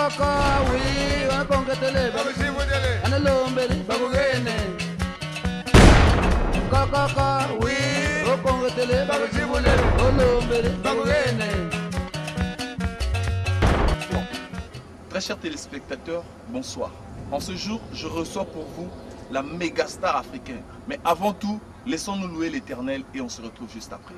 Coco, oui, on a conquêté, on a l'homme, bagouene. Coco, oui, on conquêté, on l'homme, bagouene. Très chers téléspectateurs, bonsoir. En ce jour, je reçois pour vous la méga star africaine. Mais avant tout, laissons-nous louer l'Éternel et on se retrouve juste après.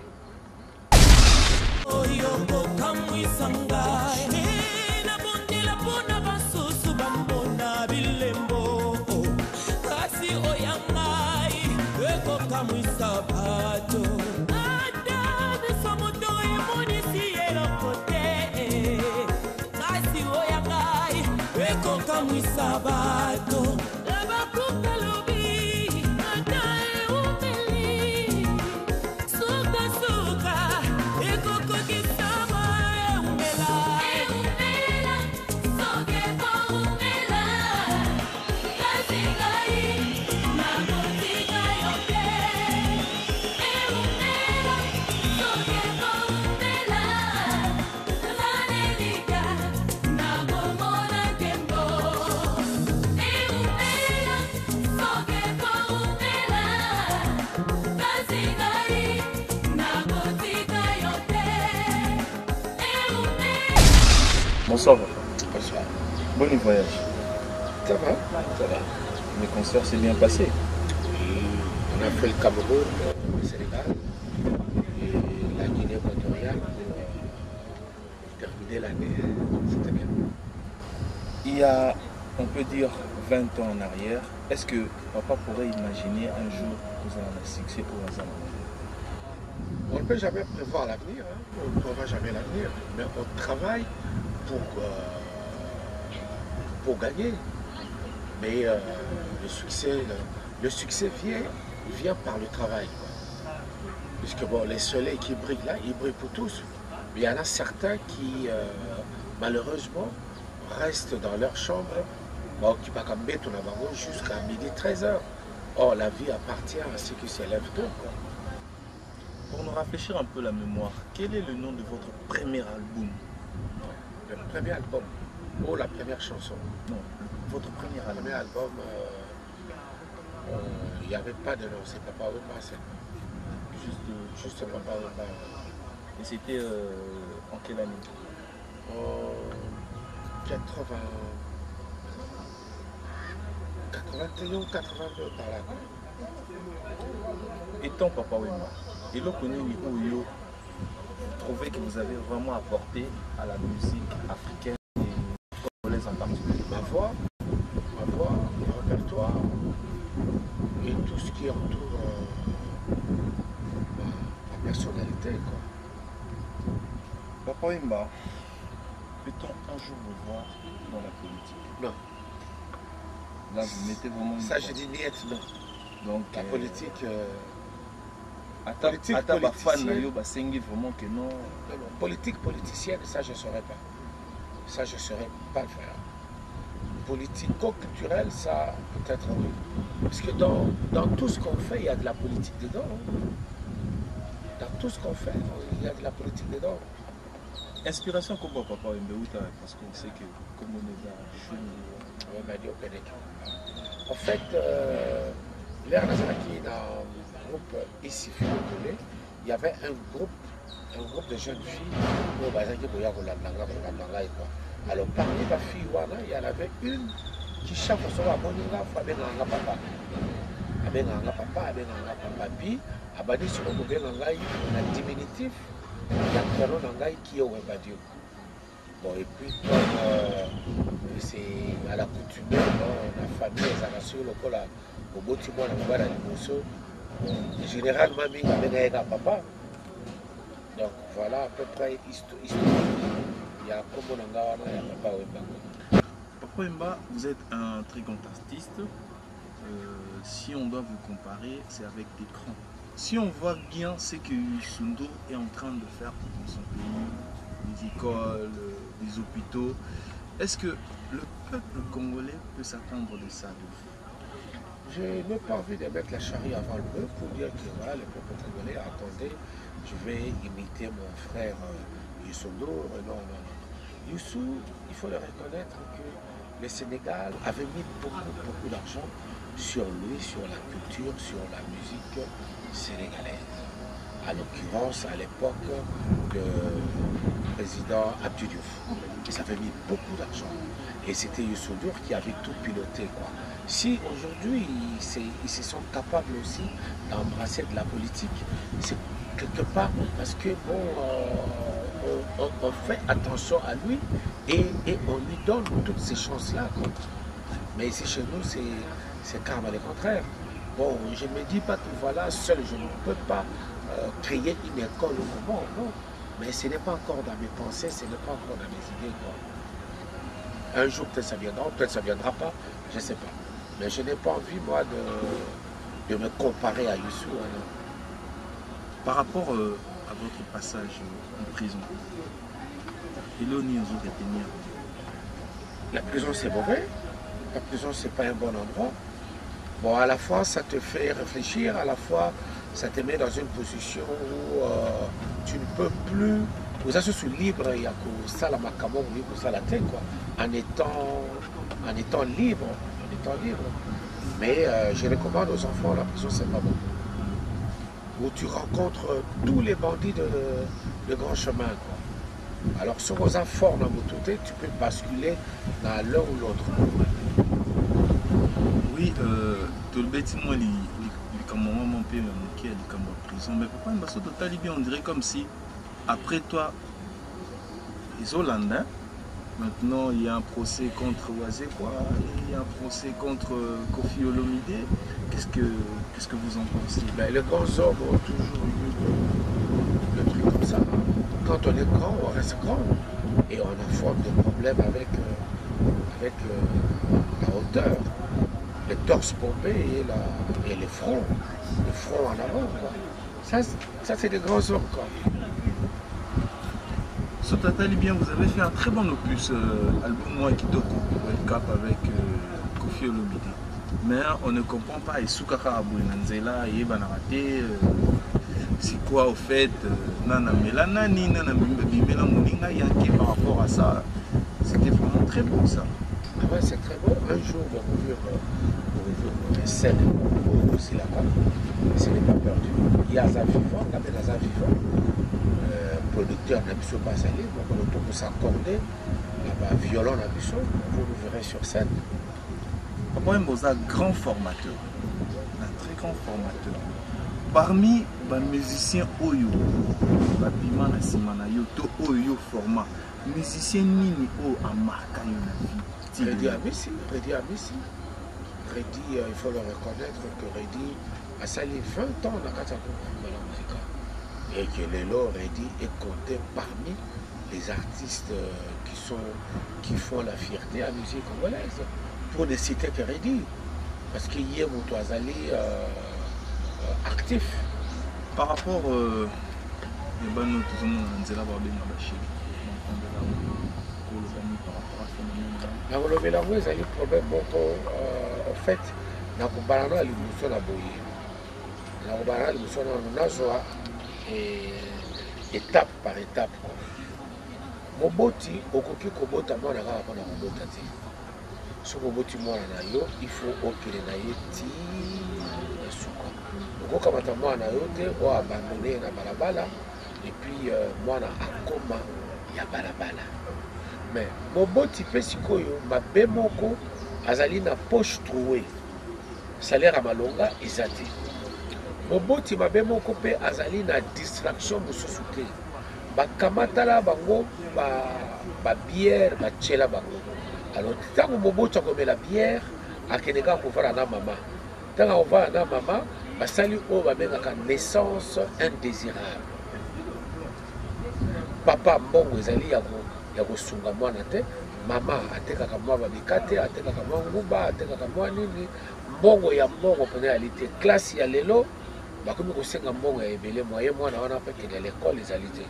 Sabato Bonsoir. Bonsoir. Bon voyage. Ça va? Ça va. Le concert s'est bien passé. Oui, on a fait le Cameroun, le Sénégal et la Guinée équatoriale pour terminer l'année. C'était bien. Il y a, on peut dire, 20 ans en arrière, est-ce que papa pourrait imaginer un jour que vous allez un succès pour un zaman? On ne peut jamais prévoir l'avenir, hein. On ne prévoit jamais l'avenir, mais on travaille pour gagner. Mais le succès vient par le travail, quoi. Puisque bon, les soleils qui brillent là, ils brillent pour tous. Mais il y en a certains qui, malheureusement, restent dans leur chambre, qui pas comme bête, jusqu'à midi 13h. Or, la vie appartient à ceux qui se lèvent tôt, quoi. Pour nous rafraîchir un peu la mémoire, quel est le nom de votre premier album? Le premier album, la première chanson. Non, votre premier album. Le premier album, il n'y avait pas de nom, c'est Papa Wemba, c'est juste Papa Wemba. Et c'était en quelle année? En 81, 82 par là. Étant Papa Wemba, et le connu Oyo, vous trouvez que vous avez vraiment apporté à la musique africaine et congolaise en particulier? Ma voix, mon répertoire et tout ce qui entoure ma personnalité, quoi. Papa Wemba, peut-on un jour vous voir dans la politique? Non. Là, vous mettez vraiment... Ça, je dis niet, non. Donc, la politique... politique politicienne, vraiment que non. Non, politique politicienne, ça je ne saurais pas. Ça je ne saurais pas le faire. Politico-culturelle, ça peut-être oui. Parce que dans tout ce qu'on fait, il y a de la politique dedans. Dans tout ce qu'on fait, il y a de la politique dedans. Inspiration comme Papa Wemba, parce qu'on sait que comme on est en fait, l'air qui dans le groupe ici, il y avait un groupe de jeunes filles. Alors parmi les filles, il y en avait une qui chaque fois à Moninga, puis abadi sur le Bengangai, on a diminutif, il y a un prénom qui est au Webadio. Bon, et puis comme c'est à la coutume, la famille, les sur le col au bâtiment, la limousine, généralement, il y a un papa. Donc voilà à peu près l'histoire. Il y a comme on a Papa Wemba. Papa Wemba, vous êtes un très grand artiste. Si on doit vous comparer, c'est avec des grands. Si on voit bien ce que Youssou est en train de faire dans son pays, des écoles, des hôpitaux, est-ce que le peuple congolais peut s'attendre de ça de vous? Je n'ai pas envie de mettre la charrue avant le bœuf pour dire que voilà, le peuple congolais, attendez, je vais imiter mon frère Youssou Ndour. Non. Youssou, il faut le reconnaître que le Sénégal avait mis beaucoup d'argent sur lui, sur la culture, sur la musique sénégalaise. À l'occurrence, à l'époque, le président Abdou Diouf. Ça avait mis beaucoup d'argent. Et c'était Youssou Ndour qui avait tout piloté, quoi. Si aujourd'hui, ils se sont capables aussi d'embrasser de la politique, c'est quelque part parce que, bon, on fait attention à lui et on lui donne toutes ces chances-là. Mais ici, chez nous, c'est carrément le contraire. Bon, je ne me dis pas que voilà, seul, je ne peux pas créer une école au moment, non. Mais ce n'est pas encore dans mes pensées, ce n'est pas encore dans mes idées, quoi. Un jour, peut-être ça viendra, peut-être ça ne viendra pas, je ne sais pas. Mais je n'ai pas envie, moi, de me comparer à Youssou. Hein. Par rapport à votre passage en prison, la prison, c'est mauvais. La prison, c'est pas un bon endroit. Bon, à la fois, ça te fait réfléchir, à la fois, ça te met dans une position où tu ne peux plus. Vous êtes sous libre, il y a que ça, la macabon, ça, la tête, quoi. En étant libre. Mais je recommande aux enfants, la prison, c'est pas bon. Où tu rencontres tous les bandits de grand chemin, quoi. Alors, sur vos efforts dans votre tête, tu peux basculer dans l'un ou l'autre. Oui, tout le bâtiment, il comme mon père qui est comme en prison. Mais pourquoi une basse totale, on dirait comme si, après toi, les Hollandais, maintenant il y a un procès contre Oazé, quoi, il y a un procès contre Kofi Olomide. Qu'est-ce que vous en pensez? Ben, les grands hommes ont toujours eu le truc comme ça. Quand on est grand, on reste grand. Et on affronte des problèmes avec la hauteur. Les torses pompés et les fronts. Le front en avant, quoi. Ça c'est des grands hommes, quoi. Sur Tatalibien, vous avez fait un très bon opus, album Moi Kitoko, Cap avec Kofi Olomide. Mais on ne comprend pas, et Soukaka Abouinanzela, et Banarate, c'est quoi au fait, Nana Melanani, Nana Bimela Mouninga, Yake par rapport à ça. C'était vraiment très beau, ça. Ah ouais, c'est très beau. Un jour, on va ouvrir une scène aussi là-bas. Ce n'est pas perdu. Il y a Aza Vivant, on appelle Aza Vivant, producteur d'Abisso Basali, donc on peut s'accorder là-bas, violon d'Abisso, vous le verrez sur scène. Moi, je suis un grand formateur, un très grand formateur. Parmi les musiciens Oyo, Babima na Simana Yoto Oyo format, musicien Nini O a marqué une vie. Reddy Amissi. Reddy, il faut le reconnaître que Reddy a sali 20 ans dans la musique. Et que Lelo Reddy est compté parmi les artistes qui font la fierté à la musique congolaise. Pour ne citer que Reddy. Parce qu'il y a Moutouazali actif. Par rapport à na kolobela ngo ezali problème moko en fait na kobala na liboso na boye na kobala na liboso na nazwa étape par étape. Moboti okoki kobota mwana kaka mpona kobota te. Soki oboti mwana na yo il faut okele na ye ti na suka. Okokamata mwana na yo te oabandone na balabala et puis mwana akoma ya balabala. Mais moboti pe sikoyo mabe moko azali na poche trouée. Salaire à malonga ezate. Moboti mabe moko pe azali na distraction mosusu te. Bakamatala bango ba bière ba tchela bango. Alors tango moboti akomela bière akeneka kovanda na mama. Tango ovanda na mama basali oyo babengaka naissance indésirable. Papa mbongo ezali ya kosunga mwana te, mama atekaka mwa babika te, atekaka mwa nguba, atekaka mwa nini, mbongo ya mbongo mpona yali te. Klase ya lelo bakomi kosenga mbongo ya ebele, moye mwana wana mpe kende l'école ezali te.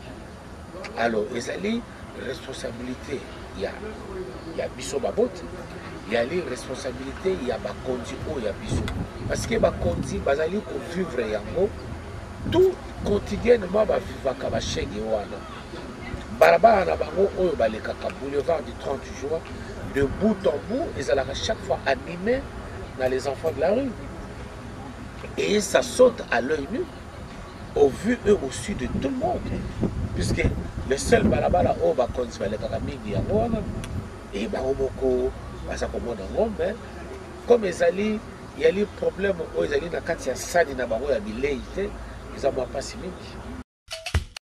Alors ezali responsabilité ya biso baboti, yali responsabilité ya bakonzi oyo ya biso. Parce que bakonzi bazali kovivre yango tout quotidiennement bavivaka bashege wana. Barabara na bango oyo balekaka boulevard du 30 juin de bout en bout, ils allaient à chaque fois animés dans les enfants de la rue. Et ça saute à l'œil nu, au vu et au su de tout le monde. Puisque le seul balabala oyo bakonzi balekaka mingi yango wana, et bango moko baza komona yango, mais comme ezali il y a les problèmes oyo ezali na kati ya sani na bango ya bilei te, eza mwa pasi mingi.